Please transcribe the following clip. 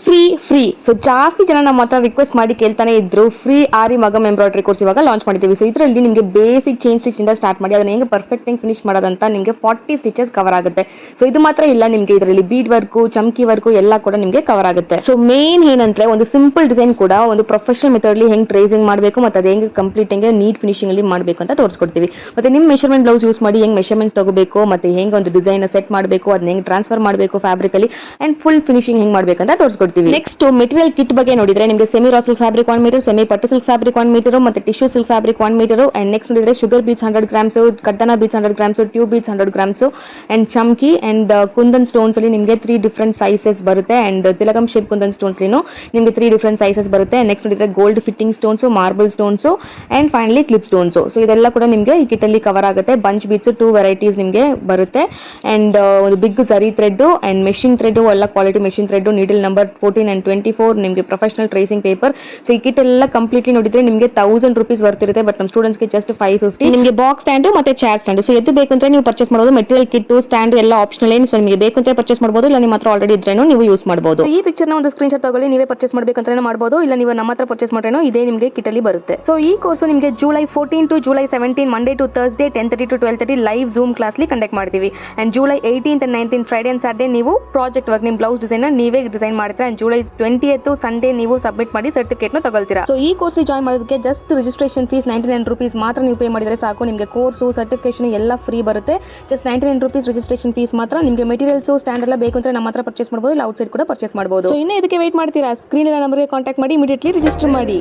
Free so ಜಾಸ್ತಿ ಜನ ನಮ್ಮ ಹತ್ರ ರಿಕ್ವೆಸ್ಟ್ ಮಾಡಿ ಕೇಳ್ತಾನೆ ಇದ್ರು ಫ್ರೀ ಆರಿ ಮಗಮ್ ಎಂಬ್ರಾಯ್ಡ್ರಿ ಕೋರ್ಸ್ ಇವಾಗ ಲಾಂಚ್ ಮಾಡಿದ್ದೀವಿ. ಸೊ ಇದರಲ್ಲಿ ನಿಮಗೆ ಬೇಸಿಕ್ ಚೈನ್ ಸ್ಟಿಚ್ ಇಂದ ಸ್ಟಾರ್ಟ್ ಮಾಡಿ ಅದನ್ನ ಹೆಂಗೆ ಪರ್ಫೆಕ್ಟ್ ಆಗಿ ಫಿನಿಶ್ ಮಾಡೋದಂತ ನಿಮಗೆ 40 ಸ್ಟಿಚಸ್ ಕವರ್ ಆಗುತ್ತೆ. ಸೊ ಇದು ಮಾತ್ರ ಇಲ್ಲ, ನಿಮಗೆ ಇದರಲ್ಲಿ ಬೀಡ್ ವರ್ಕ್, ಚಮ್ಕಿ ವರ್ಕ್ ಎಲ್ಲ ಕೂಡ ನಿಮಗೆ ಕವರ್ ಆಗುತ್ತೆ. ಸೊ ಮೇನ್ ಏನಂದ್ರೆ ಒಂದು ಸಿಂಪಲ್ ಡಿಸೈನ್ ಕೂಡ ಒಂದು ಪ್ರೊಫೆಷನಲ್ ಮೆಥಡ್ ಹೆಂಗ್ ಟ್ರೇಸಿಂಗ್ ಮಾಡಬೇಕು ಮತ್ತೆ ಅದು ಹೆಂಗೆ ಕಂಪ್ಲೀಟ್ ಹೆಂಗೆ ನೀಟ್ ಫಿನಿಶಿಂಗ್ ಅಲ್ಲಿ ಮಾಡಬೇಕು ಅಂತ ತೋರಿಸ್ಕೊಡ್ತೀವಿ. ಮತ್ತೆ ನಿಮ್ಮ ಮೆಷರ್ಮೆಂಟ್ ಬ್ಲೌಸ್ ಯೂಸ್ ಮಾಡಿ ಹೆಂಗ್ ಮೆಷರ್ಮೆಂಟ್ ತಗೋಬೇಕು ಮತ್ತೆ ಹೆಂಗೆ ಒಂದು ಡಿಸೈನ್ ಸೆಟ್ ಮಾಡಬೇಕು, ಅದನ್ನ ಹೆಂಗ್ ಟ್ರಾನ್ಸ್ಫರ್ ಮಾಡಬೇಕು ಫ್ಯಾಬ್ರಿಕ್ ಅಲ್ಲಿ ಅಂಡ್ ಫುಲ್ ಫಿನಿಶಿಂಗ್ ಹೆಂಗ್ ಮಾಡಬೇಕಂತ ತೋರಿಸ್ಕೊಡ್ತೀವಿ. ನೆಕ್ಸ್ಟ್ ಮೆಟೀರಿಯಲ್ ಕಿಟ್ ಬಗ್ಗೆ ನೋಡಿದ್ರೆ ನಿಮಗೆ semi raw silk fabric 1 metre, semi pattu silk fabric 1 metre ಮತ್ತೆ tissue silk fabric 1 metre and next ನೋಡಿದ್ರೆ ಶುಗರ್ ಬೀಡ್ಸ್ 100 ಗ್ರಾಮ್ಸ್, ಕಡ್ಡನ beads 100 grams, tube beads 100 grams and ಚಮ್ಕಿ ಅಂಡ್ ಕುಂದನ್ ಸ್ಟೋನ್ಸ್ ಅಲ್ಲಿ ನಿಮಗೆ 3 ಡಿಫರೆಂಟ್ ಸೈಜಸ್ ಬರುತ್ತೆ ಅಂಡ್ ತಿಲಕಂ ಶೇಪ್ ಕುಂದನ್ ಸ್ಟೋನ್ಸ್ ಅಲ್ಲಿ ನಿಮಗೆ 3 ಡಿಫರೆಂಟ್ ಸೈಜಸ್ ಬರುತ್ತೆ. ನೆಕ್ಸ್ಟ್ ನೋಡಿದ್ರೆ gold fitting stones, marble stones and finally clip stones. So ಇದೆಲ್ಲ ಕೂಡ ನಿಮಗೆ ಈ ಕಿಟ್ ಅಲ್ಲಿ ಕವರ್ ಆಗುತ್ತೆ. ಬಂಚ್ ಬೀಡ್ಸ್ 2 ವೆರೈಟೀಸ್ ನಿಮಗೆ ಬರುತ್ತೆ ಅಂಡ್ ಒಂದು ಬಿಗ್ ಜರಿ ಥ್ರೆಡ್ ಅಂಡ್ ಮೆಷಿನ್ ಥ್ರೆಡ್, ಎಲ್ಲ quality machine thread, needle number 14 and 24 ನಿಮಗೆ ಪ್ರೊಫೆಷನಲ್ ಟ್ರೇಸಿಂಗ್ ಪೇಪರ್. ಸೊ ಈ ಕಿಟ್ ಎಲ್ಲ ಕಂಪ್ಲೀಟ್ಲಿ ನೋಡಿದ್ರೆ ನಿಮಗೆ 1000 ರೂಪೀಸ್ ಬರ್ತಿರುತ್ತೆ, ಬಟ್ ನಮ್ಮ ಸ್ಟೂಡೆಂಟ್ಸ್ ಗೆ ಜಸ್ಟ್ 550. ನಿಮಗೆ ಬಾಕ್ಸ್ ಸ್ಟ್ಯಾಂಡ್ ಮತ್ತೆ ಚೇರ್ ಸ್ಟ್ಯಾಂಡ್, ಸೊ ಎದ್ದು ಬೇಕು ಅಂದ್ರೆ ನೀವು ಪರ್ಚೇಸ್ ಮಾಡಬಹುದು. ಮೆಟೀರಿಯಲ್ ಕಿಟ್ ಸ್ಟ್ಯಾಂಡ್ ಎಲ್ಲ ಆಪ್ಷನಲ್ ಏನು, ಸೊ ನಿಮಗೆ ಬೇಕು ಅಂತ ಪರ್ಚೇಸ್ ಮಾಡಬಹುದು, ಇಲ್ಲ ನಿಮ್ಮ ಹತ್ರ ಆಲ್ರೆಡಿ ಇದ್ರೇನು ನೀವು ಯೂಸ್ ಮಾಡಬಹುದು. ಈ ಪಿಕ್ಚರ್ ನ ಒಂದು ಸ್ಕ್ರೀನ್ ಶಾಟ್ ತಗೊಳ್ಳಿ, ನೀವೇ ಪರ್ಚೇಸ್ ಮಾಡಬೇಕಂತ ಮಾಡಬಹುದು, ಇಲ್ಲ ನೀವು ನಮ್ಮ ಹತ್ರ ಪರ್ಚೇಸ್ ಮಾಡ್ರೇನೋ ಇದೇ ನಿಮಗೆ ಕಿಟ್ ಅಲ್ಲಿ ಬರುತ್ತೆ. ಸೊ ಈ ಕೋರ್ಸ್ ನಿಮಗೆ July 14 to July 17 Monday to Thursday 10:30 to 12:30 live Zoom class ಲಿ ಕಂಡಕ್ಟ್ ಮಾಡ್ತೀವಿ and July 18th and 19th Friday and Saturday ನೀವು ಪ್ರಾಜೆಕ್ಟ್ ವರ್ಕ್ ನಿಮ್ಮ ಬ್ಲೌಸ್ ಡಿಸೈನ್ ನೀವೇ ಡಿಸೈನ್ ಮಾಡ್ತೀರಾ ಅಂಡ್ ಜುಲೈ 20th ಸಂಡೇ ನೀವು ಸಬ್ಮಿಟ್ ಮಾಡಿ ಸರ್ಟಿಫಿಕೇಟ್ ನ ತಗೊಳ್ತೀರಾ. ಸೊ ಈ ಕೋರ್ಸ್ ಜಾಯ್ನ್ ಮಾಡೋದಕ್ಕೆ ಜಸ್ಟ್ ರಿಜಿಸ್ಟ್ರೇಷನ್ ಫೀಸ್ 99 ರೂಪೀಸ್ ಮಾತ್ರ ನೀವು ಪೇ ಮಾಡಿದ್ರೆ ಸಾಕು. ನಿಮಗೆ ಕೋರ್ಸು ಸರ್ಟಿಫಿಕೇಶನ್ ಎಲ್ಲ ಫ್ರೀ ಬರುತ್ತೆ. ಜಸ್ಟ್ 99 ರೂಪೀಸ್ ರಿಜಿಸ್ಟ್ರೇಷನ್ ಫೀಸ್ ಮಾತ್ರ. ನಿಮಗೆ ಮೆಟೀರಿಯಲ್ಸ್ ಸ್ಟ್ಯಾಂಡ್ ಎಲ್ಲ ಬೇಕು ಅಂದ್ರೆ ನಮ್ಮ ಹತ್ರ ಪರ್ಚೇಸ್ ಮಾಡಬಹುದು, ಇಲ್ಲ ಔಟ್ಸೈಡ್ ಕೂಡ ಪರ್ಚೇಸ್ ಮಾಡಬಹುದು. ಸೊ ಇನ್ನೇ ಇದಕ್ಕೆ ವೇಟ್ ಮಾಡ್ತೀರಾ? ಸ್ಕ್ರೀನ್ ನಂಬರ್ಗೆ ಕಾಂಟ್ಯಾಕ್ಟ್ ಮಾಡಿ, ಇಮಿಡಿಯೇಟ್ಲಿ ರಿಜಿಸ್ಟರ್ ಮಾಡಿ.